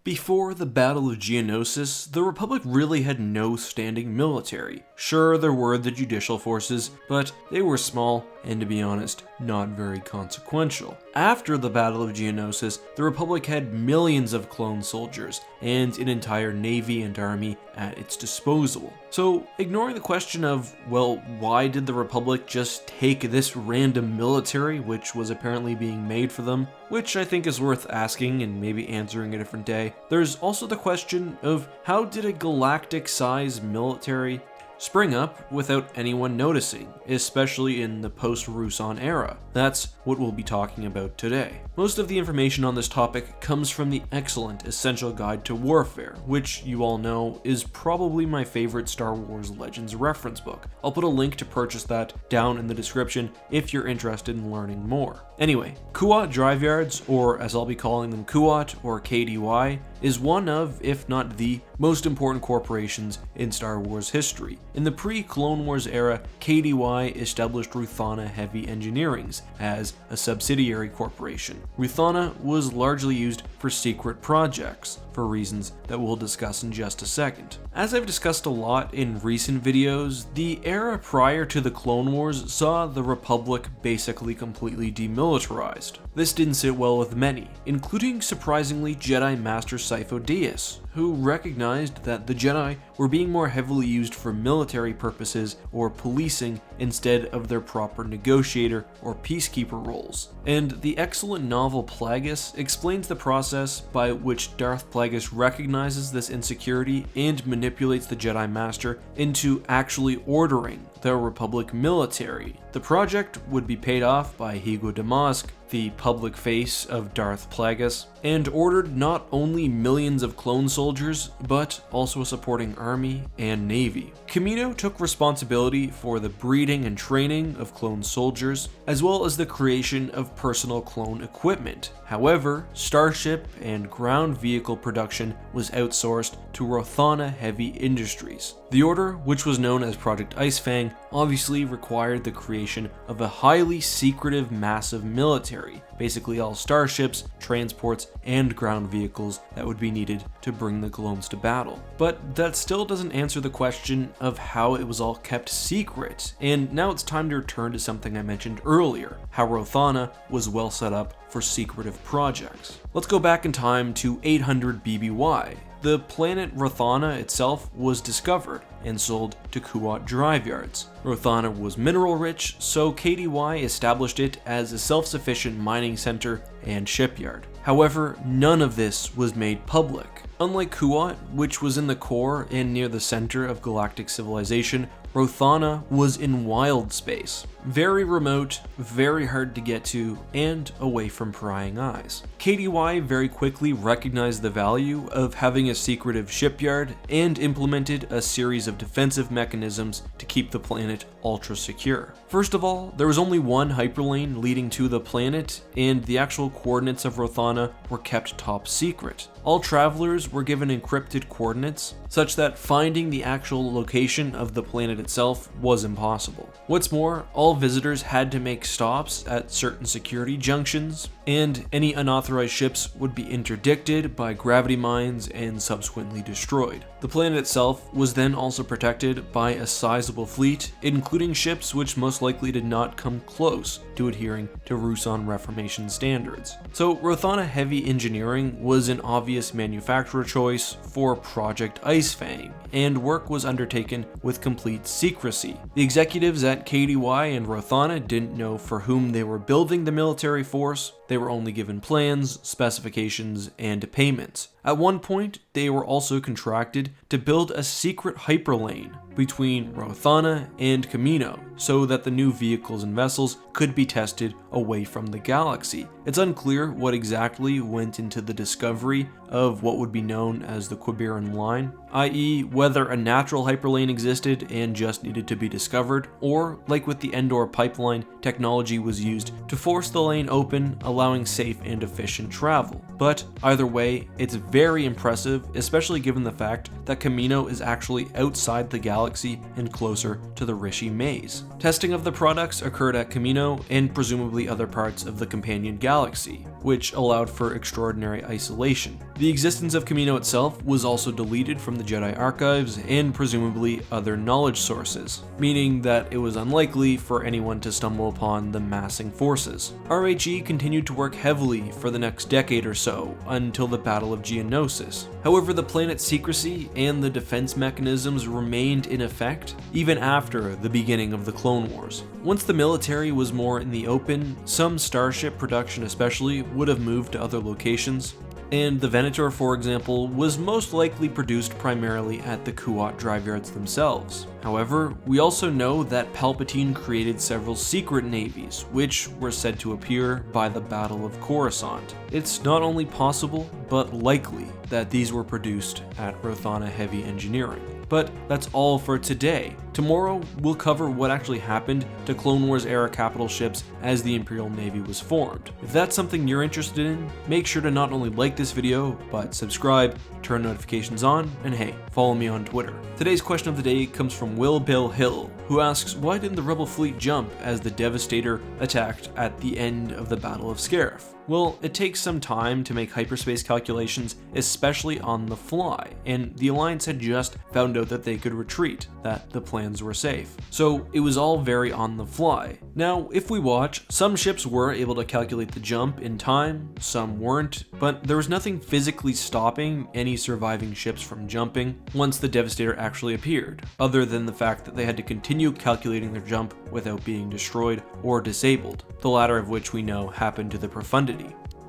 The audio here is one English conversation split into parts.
Before the Battle of Geonosis, the Republic really had no standing military. Sure, there were the judicial forces, but they were small and, to be honest, not very consequential. After the Battle of Geonosis, the Republic had millions of clone soldiers and an entire navy and army at its disposal. So, ignoring the question of, well, why did the Republic just take this random military which was apparently being made for them, which I think is worth asking and maybe answering a different day, there's also the question of how did a galactic-sized military spring up without anyone noticing, especially in the post-Ruusan era. That's what we'll be talking about today. Most of the information on this topic comes from the excellent Essential Guide to Warfare, which you all know is probably my favorite Star Wars Legends reference book. I'll put a link to purchase that down in the description if you're interested in learning more. Anyway, QOT Drive Yards, or as I'll be calling them QOT or KDY, is one of, if not the, most important corporations in Star Wars history. In the pre-Clone Wars era, KDY established Ruthana Heavy Engineerings as a subsidiary corporation. Ruthana was largely used for secret projects, for reasons that we'll discuss in just a second. As I've discussed a lot in recent videos, the era prior to the Clone Wars saw the Republic basically completely demilitarized. This didn't sit well with many, including surprisingly Jedi Master Sifo Dyas, who recognized that the Jedi were being more heavily used for military purposes or policing instead of their proper negotiator or peacekeeper roles. And the excellent novel Plagueis explains the process by which Darth Plagueis recognizes this insecurity and manipulates the Jedi Master into actually ordering the Republic military. The project would be paid off by Hugo Damask, the public face of Darth Plagueis, and ordered not only millions of clone soldiers, but also a supporting army and navy. Kamino took responsibility for the breeding and training of clone soldiers, as well as the creation of personal clone equipment. However, starship and ground vehicle production was outsourced to Rothana Heavy Industries. The order, which was known as Project Icefang, obviously required the creation of a highly secretive massive military, basically all starships, transports, and ground vehicles that would be needed to bring the clones to battle. But that still doesn't answer the question of how it was all kept secret, and now it's time to return to something I mentioned earlier, how Rothana was well set up for secretive projects. Let's go back in time to 800 BBY. The planet Rothana itself was discovered and sold to QOT Drive Yards. Rothana was mineral rich, so KDY established it as a self-sufficient mining center and shipyard. However, none of this was made public. Unlike QOT, which was in the core and near the center of galactic civilization, Rothana was in wild space. Very remote, very hard to get to, and away from prying eyes. KDY very quickly recognized the value of having a secretive shipyard and implemented a series of defensive mechanisms to keep the planet ultra secure. First of all, there was only one hyperlane leading to the planet, and the actual coordinates of Rothana were kept top secret. All travelers were given encrypted coordinates, such that finding the actual location of the planet itself was impossible. What's more, all visitors had to make stops at certain security junctions, and any unauthorized ships would be interdicted by gravity mines and subsequently destroyed. The planet itself was then also protected by a sizable fleet, including ships which most likely did not come close to adhering to Ruusan Reformation standards. So Rothana Heavy Engineering was an obvious manufacturer choice for Project Icefang, and work was undertaken with complete secrecy. The executives at KDY and Rothana didn't know for whom they were building the military force. They were only given plans, specifications, and payments. At one point, they were also contracted to build a secret hyperlane between Rothana and Kamino so that the new vehicles and vessels could be tested away from the galaxy. It's unclear what exactly went into the discovery of what would be known as the Quiberan Line, i.e. whether a natural hyperlane existed and just needed to be discovered, or like with the Endor pipeline, technology was used to force the lane open, allowing allowing safe and efficient travel. But either way, it's very impressive, especially given the fact that Camino is actually outside the galaxy and closer to the Rishi maze. Testing of the products occurred at Camino and presumably other parts of the companion galaxy, which allowed for extraordinary isolation. The existence of Camino itself was also deleted from the Jedi archives and presumably other knowledge sources, meaning that it was unlikely for anyone to stumble upon the massing forces. RHE continued to work heavily for the next decade or so, until the Battle of Geonosis. However, the planet's secrecy and the defense mechanisms remained in effect even after the beginning of the Clone Wars. Once the military was more in the open, some starship production especially would have moved to other locations, and the Venator, for example, was most likely produced primarily at the Kuat drive yards themselves. However, we also know that Palpatine created several secret navies, which were said to appear by the Battle of Coruscant. It's not only possible, but likely that these were produced at Rothana Heavy Engineering. But that's all for today. Tomorrow, we'll cover what actually happened to Clone Wars era capital ships as the Imperial Navy was formed. If that's something you're interested in, make sure to not only like this video, but subscribe, turn notifications on, and hey, follow me on Twitter. Today's question of the day comes from Will Bill Hill, who asks, why didn't the Rebel fleet jump as the Devastator attacked at the end of the Battle of Scarif? Well, it takes some time to make hyperspace calculations, especially on the fly, and the Alliance had just found out that they could retreat, that the plans were safe. So it was all very on the fly. Now, if we watch, some ships were able to calculate the jump in time, some weren't, but there was nothing physically stopping any surviving ships from jumping once the Devastator actually appeared, other than the fact that they had to continue calculating their jump without being destroyed or disabled, the latter of which we know happened to the Profundity.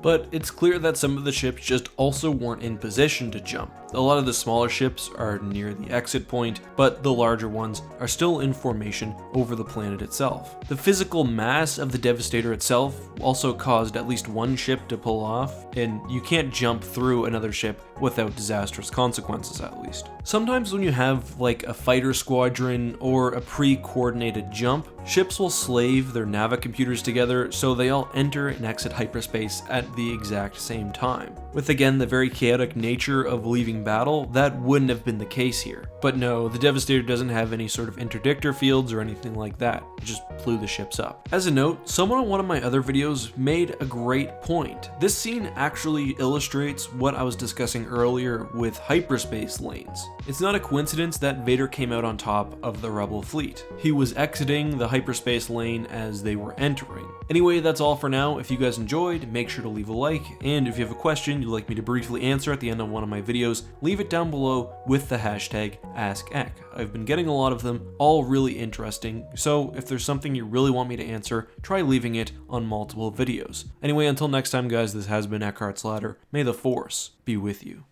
But it's clear that some of the ships just also weren't in position to jump. A lot of the smaller ships are near the exit point, but the larger ones are still in formation over the planet itself. The physical mass of the Devastator itself also caused at least one ship to pull off, and you can't jump through another ship without disastrous consequences at least. Sometimes when you have like a fighter squadron or a pre-coordinated jump, ships will slave their navicomputers together so they all enter and exit hyperspace at the exact same time. With again the very chaotic nature of leaving battle, that wouldn't have been the case here. But no, the Devastator doesn't have any sort of interdictor fields or anything like that. It just blew the ships up. As a note, someone on one of my other videos made a great point. This scene actually illustrates what I was discussing earlier with hyperspace lanes. It's not a coincidence that Vader came out on top of the Rebel fleet. He was exiting the hyperspace lane as they were entering. Anyway, that's all for now. If you guys enjoyed, make sure to leave a like, and if you have a question you'd like me to briefly answer at the end of one of my videos, leave it down below with the hashtag AskEck. I've been getting a lot of them, all really interesting, so if there's something you really want me to answer, try leaving it on multiple videos. Anyway, until next time guys, this has been EckhartsLadder. May the Force be with you.